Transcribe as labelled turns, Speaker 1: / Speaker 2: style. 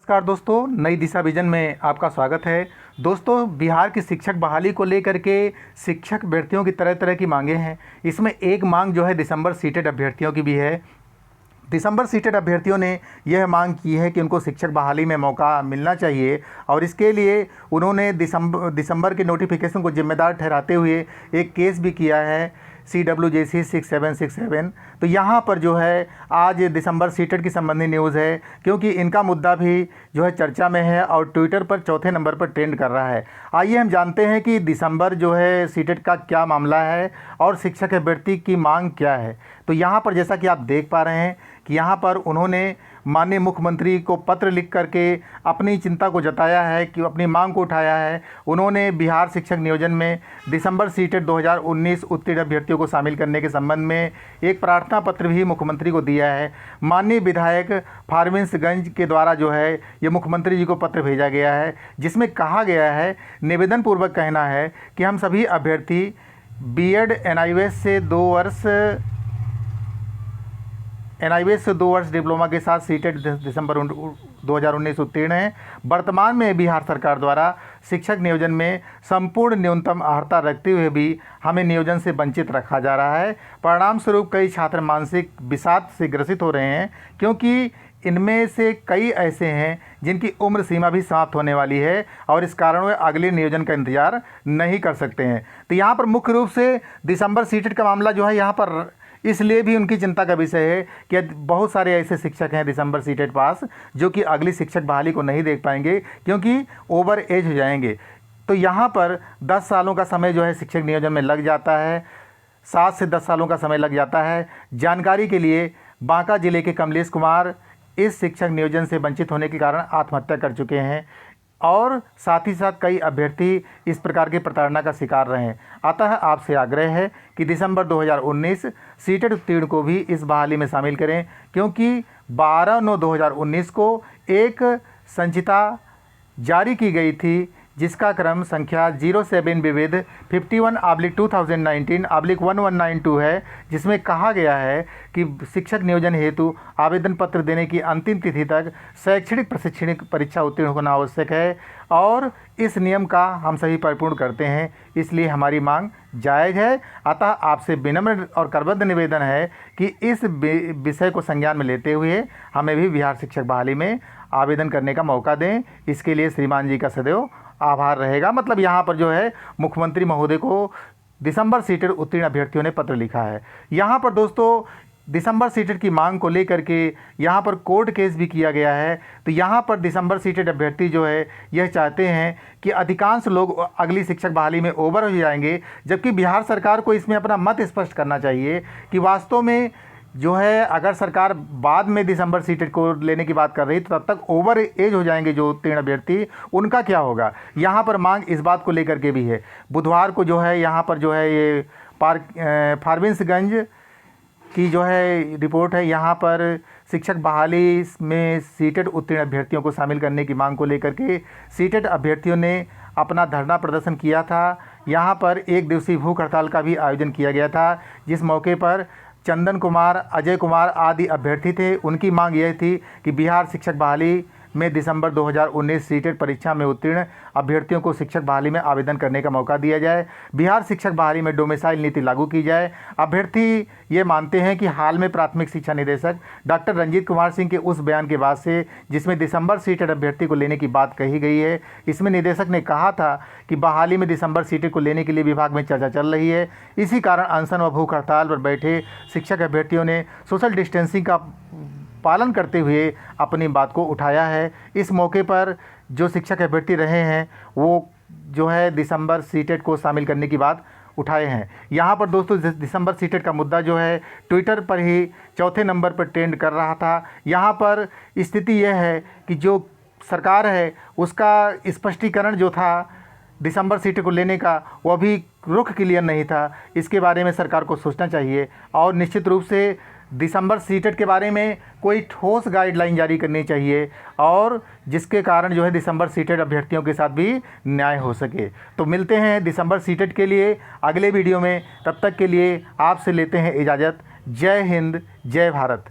Speaker 1: नमस्कार दोस्तों, नई दिशा विजन में आपका स्वागत है। दोस्तों, बिहार की शिक्षक बहाली को लेकर के शिक्षक अभ्यर्थियों की तरह तरह की मांगे हैं। इसमें एक मांग जो है दिसंबर सीटेड अभ्यर्थियों की भी है। दिसंबर सीटेड अभ्यर्थियों ने यह मांग की है कि उनको शिक्षक बहाली में मौका मिलना चाहिए और इसके लिए उन्होंने दिसंबर के नोटिफिकेशन को जिम्मेदार ठहराते हुए एक केस भी किया है CWJC 6767। तो यहाँ पर जो है आज दिसंबर सीटेड की संबंधी न्यूज़ है, क्योंकि इनका मुद्दा भी जो है चर्चा में है और ट्विटर पर चौथे नंबर पर ट्रेंड कर रहा है। आइए हम जानते हैं कि दिसंबर जो है सीटेड का क्या मामला है और शिक्षक अभ्यर्थी की मांग क्या है। तो यहाँ पर जैसा कि आप देख पा रहे हैं कि यहाँ पर उन्होंने माननीय मुख्यमंत्री को पत्र लिख करके अपनी चिंता को जताया है, कि अपनी मांग को उठाया है। उन्होंने बिहार शिक्षक नियोजन में दिसंबर सीटेड 2019 उत्तीर्ण अभ्यर्थियों को शामिल करने के संबंध में एक प्रार्थना पत्र भी मुख्यमंत्री को दिया है। माननीय विधायक फारबिसगंज के द्वारा जो है ये मुख्यमंत्री जी को पत्र भेजा गया है, जिसमें कहा गया है, निवेदन पूर्वक कहना है कि हम सभी अभ्यर्थी बीएड एनआईवीएस से 2 वर्ष डिप्लोमा के साथ सीटेड दिसंबर 2019 उत्तीर्ण हैं। वर्तमान में बिहार सरकार द्वारा शिक्षक नियोजन में संपूर्ण न्यूनतम अर्हता रखते हुए भी हमें नियोजन से वंचित रखा जा रहा है। परिणाम स्वरूप कई छात्र मानसिक विषाद से ग्रसित हो रहे हैं, क्योंकि इनमें से कई ऐसे हैं जिनकी उम्र सीमा भी समाप्त होने वाली है और इस कारण वे अगले नियोजन का इंतजार नहीं कर सकते हैं। तो यहाँ पर मुख्य रूप से दिसंबर सीटेड का मामला जो है यहाँ पर इसलिए भी उनकी चिंता का विषय है कि बहुत सारे ऐसे शिक्षक हैं दिसंबर सीटेड पास जो कि अगली शिक्षक बहाली को नहीं देख पाएंगे, क्योंकि ओवर एज हो जाएंगे। तो यहाँ पर 10 सालों का समय जो है शिक्षक नियोजन में लग जाता है, 7 से 10 सालों का समय लग जाता है। जानकारी के लिए, बांका जिले के कमलेश कुमार इस शिक्षक नियोजन से वंचित होने के कारण आत्महत्या कर चुके हैं और साथ ही साथ कई अभ्यर्थी इस प्रकार की प्रताड़ना का शिकार रहे हैं। अतः आपसे आग्रह है कि दिसंबर 2019 सीटेड उत्तीर्ण को भी इस बहाली में शामिल करें, क्योंकि 12/9/2019 को एक संचिता जारी की गई थी जिसका क्रम संख्या 07 विविध 51/2019/1192 है, जिसमें कहा गया है कि शिक्षक नियोजन हेतु आवेदन पत्र देने की अंतिम तिथि तक शैक्षणिक प्रशिक्षण परीक्षा उत्तीर्ण होना आवश्यक है और इस नियम का हम सभी परिपूर्ण करते हैं, इसलिए हमारी मांग जायज़ है। अतः आपसे विनम्र और करबद्ध निवेदन है कि इस विषय को संज्ञान में लेते हुए हमें भी बिहार शिक्षक बहाली में आवेदन करने का मौका दें। इसके लिए श्रीमान जी का सदैव आभार रहेगा। मतलब यहाँ पर जो है मुख्यमंत्री महोदय को दिसंबर सीटेड उत्तीर्ण अभ्यर्थियों ने पत्र लिखा है। यहाँ पर दोस्तों दिसंबर सीटेड की मांग को लेकर के यहाँ पर कोर्ट केस भी किया गया है। तो यहाँ पर दिसंबर सीटेड अभ्यर्थी जो है यह चाहते हैं कि अधिकांश लोग अगली शिक्षक बहाली में ओवर हो जाएंगे, जबकि बिहार सरकार को इसमें अपना मत स्पष्ट करना चाहिए कि वास्तव में जो है अगर सरकार बाद में दिसंबर सीटेड को लेने की बात कर रही तो तब तक ओवर एज हो जाएंगे जो उत्तीर्ण अभ्यर्थी, उनका क्या होगा। यहाँ पर मांग इस बात को लेकर के भी है। बुधवार को जो है यहाँ पर जो है ये फारबिसगंज की जो है रिपोर्ट है, यहाँ पर शिक्षक बहाली में सीटेड उत्तीर्ण अभ्यर्थियों को शामिल करने की मांग को लेकर के सीटेड अभ्यर्थियों ने अपना धरना प्रदर्शन किया था। यहाँ पर 1 दिवसीय भूख हड़ताल का भी आयोजन किया गया था, जिस मौके पर चंदन कुमार, अजय कुमार आदि अभ्यर्थी थे। उनकी मांग यह थी कि बिहार शिक्षक बहाली में दिसंबर 2019 सीटेड परीक्षा में उत्तीर्ण अभ्यर्थियों को शिक्षक बहाली में आवेदन करने का मौका दिया जाए। बिहार शिक्षक बहाली में डोमिसाइल नीति लागू की जाए। अभ्यर्थी ये मानते हैं कि हाल में प्राथमिक शिक्षा निदेशक डॉक्टर रंजीत कुमार सिंह के उस बयान के बाद से जिसमें दिसंबर सीटेड अभ्यर्थी को लेने की बात कही गई है, इसमें निदेशक ने कहा था कि बहाली में दिसंबर सीटेड को लेने के लिए विभाग में चर्चा चल रही है। इसी कारण अनशन व भूख हड़ताल पर बैठे शिक्षक अभ्यर्थियों ने सोशल डिस्टेंसिंग का पालन करते हुए अपनी बात को उठाया है। इस मौके पर जो शिक्षक अभ्यर्थी रहे हैं वो जो है दिसंबर सीटेड को शामिल करने की बात उठाए हैं। यहाँ पर दोस्तों दिसंबर सीटेड का मुद्दा जो है ट्विटर पर ही चौथे नंबर पर ट्रेंड कर रहा था। यहाँ पर स्थिति यह है कि जो सरकार है उसका स्पष्टीकरण जो था दिसंबर सीटेड को लेने का, वो अभी रुख क्लियर नहीं था। इसके बारे में सरकार को सोचना चाहिए और निश्चित रूप से दिसंबर सीटेड के बारे में कोई ठोस गाइडलाइन जारी करनी चाहिए और जिसके कारण जो है दिसंबर सीटेड अभ्यर्थियों के साथ भी न्याय हो सके। तो मिलते हैं दिसंबर सीटेड के लिए अगले वीडियो में, तब तक के लिए आपसे लेते हैं इजाज़त। जय हिंद, जय भारत।